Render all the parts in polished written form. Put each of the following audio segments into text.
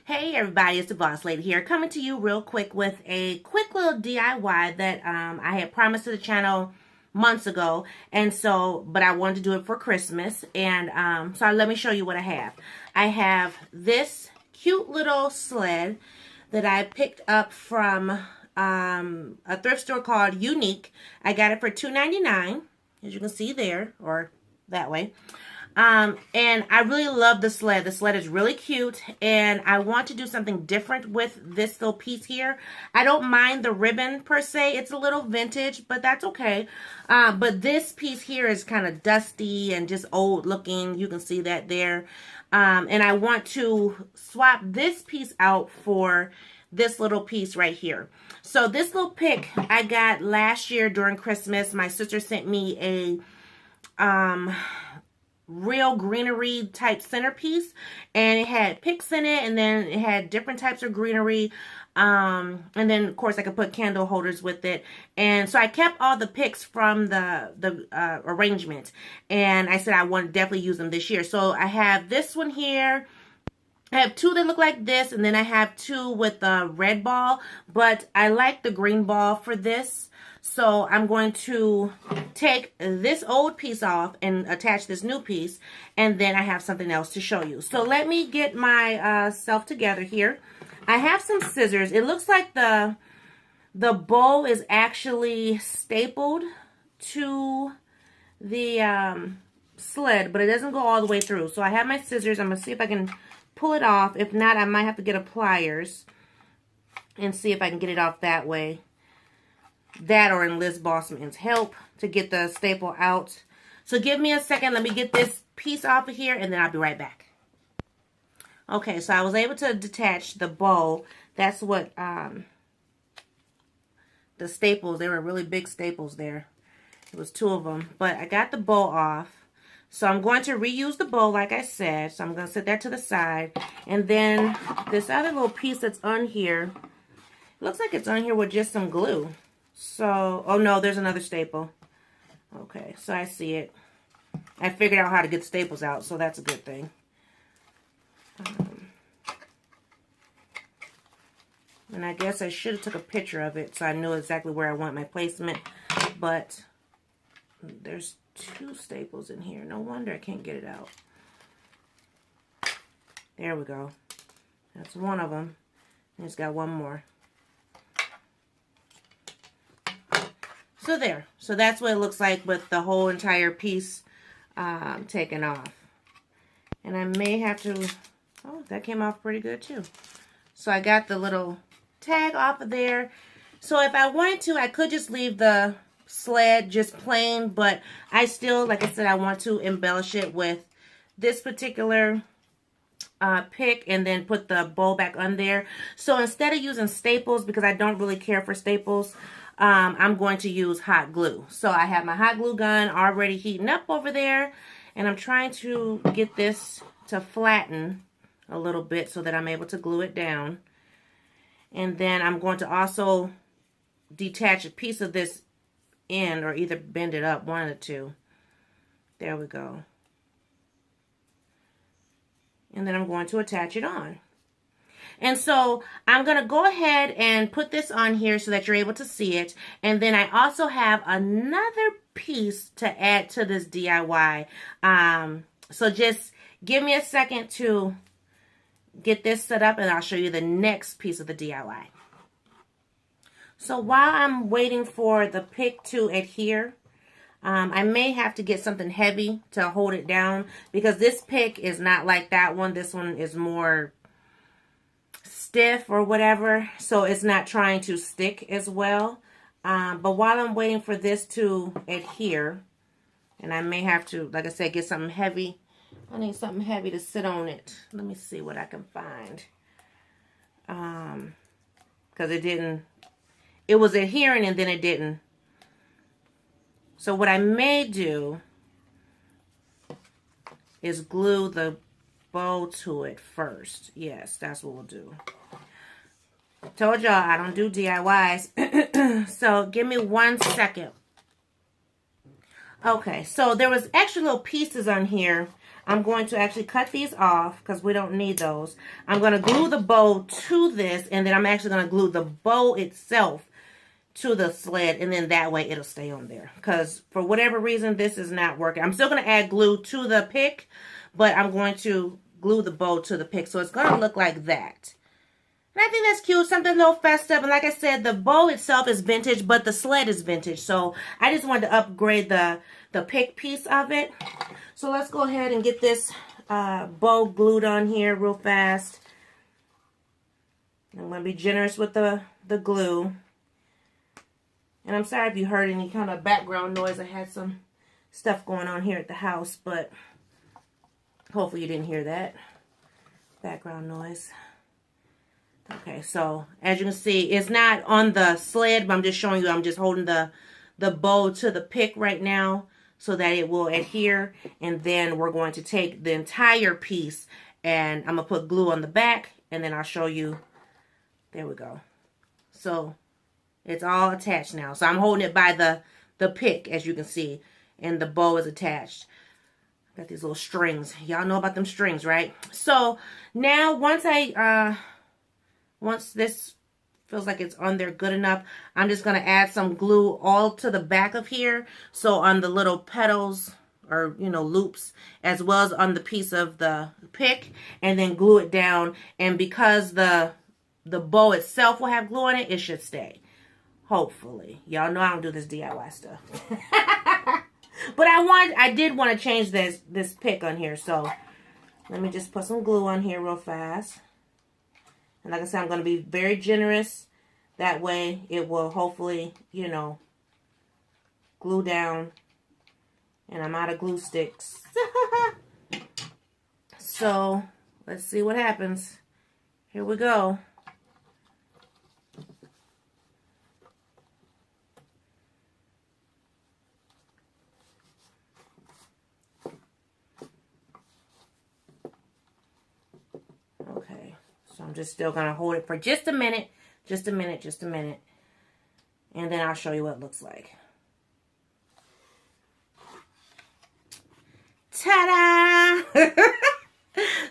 Hey everybody, it's the Boss Lady here, coming to you real quick with a quick little DIY that I had promised to the channel months ago, but I wanted to do it for Christmas, and so let me show you what I have. I have this cute little sled that I picked up from a thrift store called Unique. I got it for $2.99, as you can see there, or that way. And I really love the sled. The sled is really cute, and I want to do something different with this little piece here. I don't mind the ribbon per se. It's a little vintage, but that's okay. But this piece here is kind of dusty and just old looking. You can see that there. And I want to swap this piece out for this little piece right here. So this little pick I got last year during Christmas. My sister sent me a real greenery type centerpiece, and it had picks in it, and then it had different types of greenery, and then of course I could put candle holders with it. And so I kept all the picks from the arrangement, and I said I want to definitely use them this year. So I have this one here. I have two that look like this, and then I have two with the red ball, but I like the green ball for this. So I'm going to take this old piece off and attach this new piece, and then I have something else to show you. So let me get my self together here. I have some scissors. It looks like the bow is actually stapled to the sled, but it doesn't go all the way through. So I have my scissors. I'm going to see if I can pull it off. If not, I might have to get a pliers and see if I can get it off that way. That or enlist Bossman's help to get the staple out. So give me a second. Let me get this piece off of here, and then I'll be right back. Okay, so I was able to detach the bow. That's what the staples, they were really big staples there. It was two of them. But I got the bow off. So I'm going to reuse the bow like I said. So I'm going to set that to the side. And then this other little piece that's on here, it looks like it's on here with just some glue. So, oh no, there's another staple. Okay, so I see it. I figured out how to get the staples out, so that's a good thing. And I guess I should have took a picture of it so I knew exactly where I want my placement. But there's two staples in here. No wonder I can't get it out. There we go. That's one of them. And it's got one more. So there. So that's what it looks like with the whole entire piece taken off. And I may have to... Oh, that came off pretty good too. So I got the little tag off of there. So if I wanted to, I could just leave the sled just plain. But I still, like I said, I want to embellish it with this particular pick and then put the bow back on there. So instead of using staples, because I don't really care for staples, I'm going to use hot glue. So I have my hot glue gun already heating up over there, and I'm trying to get this to flatten a little bit so that I'm able to glue it down. And then I'm going to also detach a piece of this end, or either bend it up, one of the two. There we go. And then I'm going to attach it on. And so I'm going to go ahead and put this on here so that you're able to see it. And then I also have another piece to add to this DIY. So just give me a second to get this set up, and I'll show you the next piece of the DIY. So while I'm waiting for the pick to adhere, I may have to get something heavy to hold it down, because this pick is not like that one. This one is more stiff or whatever, so it's not trying to stick as well. But while I'm waiting for this to adhere, and I may have to, like I said, get something heavy. I need something heavy to sit on it. Let me see what I can find. Because it was adhering and then it didn't. So what I may do is glue the bow to it first. Yes, that's what we'll do. Told y'all I don't do DIYs. So give me 1 second. Okay, so there was actually little pieces on here. I'm going to actually cut these off because we don't need those. I'm going to glue the bow to this, and then I'm actually going to glue the bow itself to the sled, and then that way it'll stay on there. Because for whatever reason, this is not working. I'm still going to add glue to the pick, but I'm going to glue the bow to the pick. So it's going to look like that. And I think that's cute, something a little festive. And like I said, the bow itself is vintage, but the sled is vintage. So I just wanted to upgrade the pick piece of it. So let's go ahead and get this bow glued on here real fast. I'm going to be generous with the glue. And I'm sorry if you heard any kind of background noise. I had some stuff going on here at the house, but hopefully you didn't hear that background noise. Okay, so as you can see, it's not on the sled, but I'm just showing you, I'm just holding the bow to the pick right now so that it will adhere. And then we're going to take the entire piece and I'm going to put glue on the back, and then I'll show you. There we go. So it's all attached now. So I'm holding it by the pick, as you can see, and the bow is attached. Got these little strings. Y'all know about them strings, right? So now once this feels like it's on there good enough, I'm just going to add some glue all to the back of here. So on the little petals or, you know, loops, as well as on the piece of the pick, and then glue it down. And because the bow itself will have glue on it, it should stay. Hopefully. Y'all know I don't do this DIY stuff. But I did want to change this pick on here. So let me just put some glue on here real fast. And like I said, I'm going to be very generous. That way it will hopefully, you know, glue down. And I'm out of glue sticks. So let's see what happens. Here we go. Okay, so I'm just still going to hold it for just a minute. Just a minute. And then I'll show you what it looks like. Ta-da!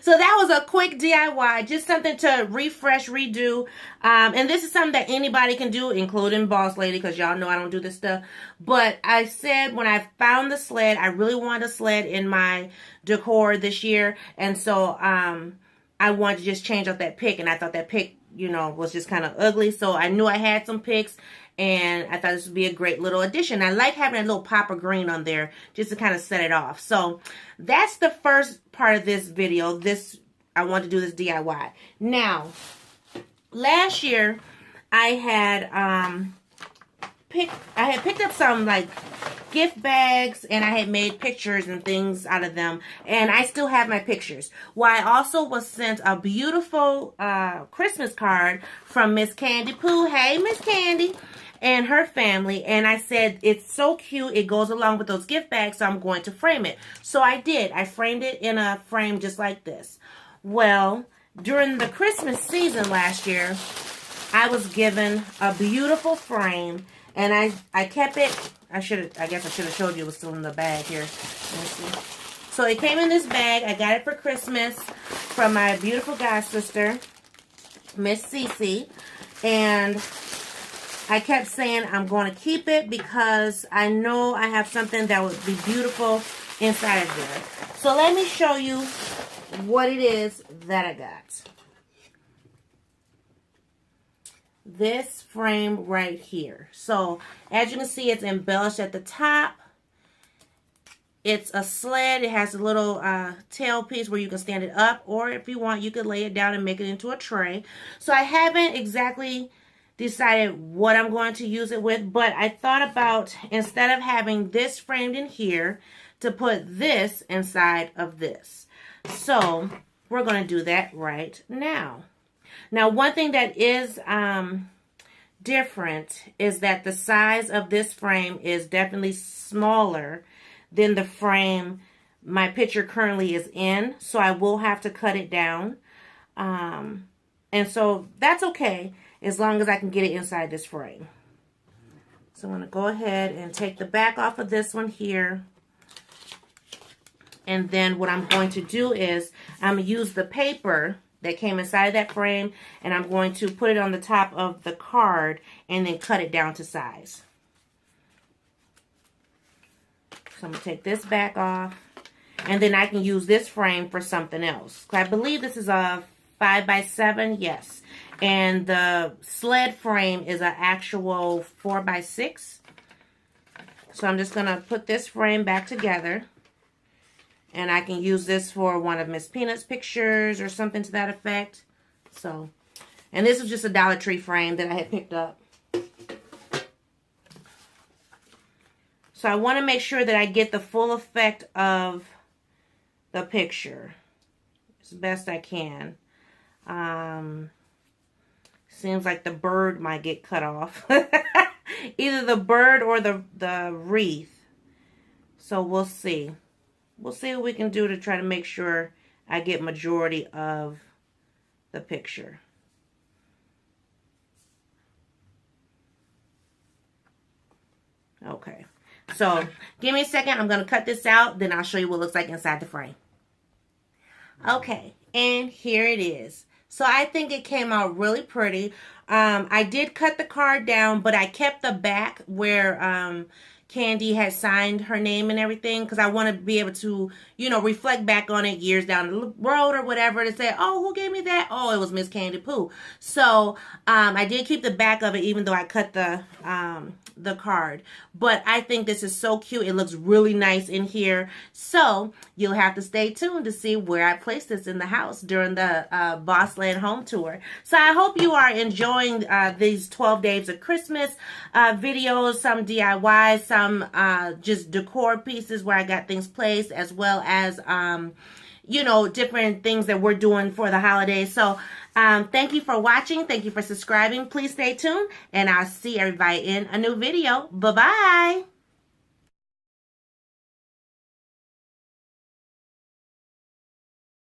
So that was a quick DIY, just something to refresh, redo. And this is something that anybody can do, including Boss Lady, because y'all know I don't do this stuff. But I said when I found the sled, I really wanted a sled in my decor this year. And so I wanted to just change up that pick. And I thought that pick, you know, was just kind of ugly. So I knew I had some picks. And I thought this would be a great little addition. I like having a little pop of green on there just to kind of set it off. So that's the first part of this video. I want to do this DIY. Now, last year I had picked up some like gift bags, and I had made pictures and things out of them, and I still have my pictures. Well, I also was sent a beautiful Christmas card from Miss Candy Pooh. Hey, Miss Candy. And her family, and I said, it's so cute, it goes along with those gift bags, so I'm going to frame it. So I did. I framed it in a frame just like this. Well, during the Christmas season last year, I was given a beautiful frame, and I kept it. I guess I should have showed you it was still in the bag here. Let me see. So it came in this bag. I got it for Christmas from my beautiful god sister, Miss Cece, and I kept saying I'm going to keep it because I know I have something that would be beautiful inside of there. So let me show you what it is that I got. This frame right here. So as you can see, it's embellished at the top. It's a sled. It has a little tail piece where you can stand it up, or if you want, you could lay it down and make it into a tray. So I haven't exactly decided what I'm going to use it with, but I thought about, instead of having this framed in here, to put this inside of this. So we're going to do that right now. Now, one thing that is different is that the size of this frame is definitely smaller than the frame my picture currently is in, so I will have to cut it down. And so that's okay, as long as I can get it inside this frame. So I'm going to go ahead and take the back off of this one here. And then what I'm going to do is I'm going to use the paper that came inside of that frame, and I'm going to put it on the top of the card and then cut it down to size. So I'm going to take this back off, and then I can use this frame for something else. I believe this is a 5x7, yes. And the sled frame is an actual 4x6. So I'm just going to put this frame back together. And I can use this for one of Miss Peanut's pictures or something to that effect. So, and this was just a Dollar Tree frame that I had picked up. So I want to make sure that I get the full effect of the picture as best I can. Seems like the bird might get cut off. Either the bird or the wreath. So we'll see. We'll see what we can do to try to make sure I get majority of the picture. Okay. So, give me a second. I'm going to cut this out. Then I'll show you what it looks like inside the frame. Okay. And here it is. So, I think it came out really pretty. I did cut the card down, but I kept the back where Candy had signed her name and everything, because I want to be able to, you know, reflect back on it years down the road or whatever to say, oh, who gave me that? Oh, it was Miss Candy Pooh. So I did keep the back of it, even though I cut the card. But I think this is so cute. It looks really nice in here. So you'll have to stay tuned to see where I place this in the house during the Bossland home tour. So I hope you are enjoying these 12 days of Christmas videos, some DIYs, some just decor pieces where I got things placed, as well as you know, different things that we're doing for the holidays. So thank you for watching. Thank you for subscribing. Please stay tuned, and I'll see everybody in a new video. Bye-bye.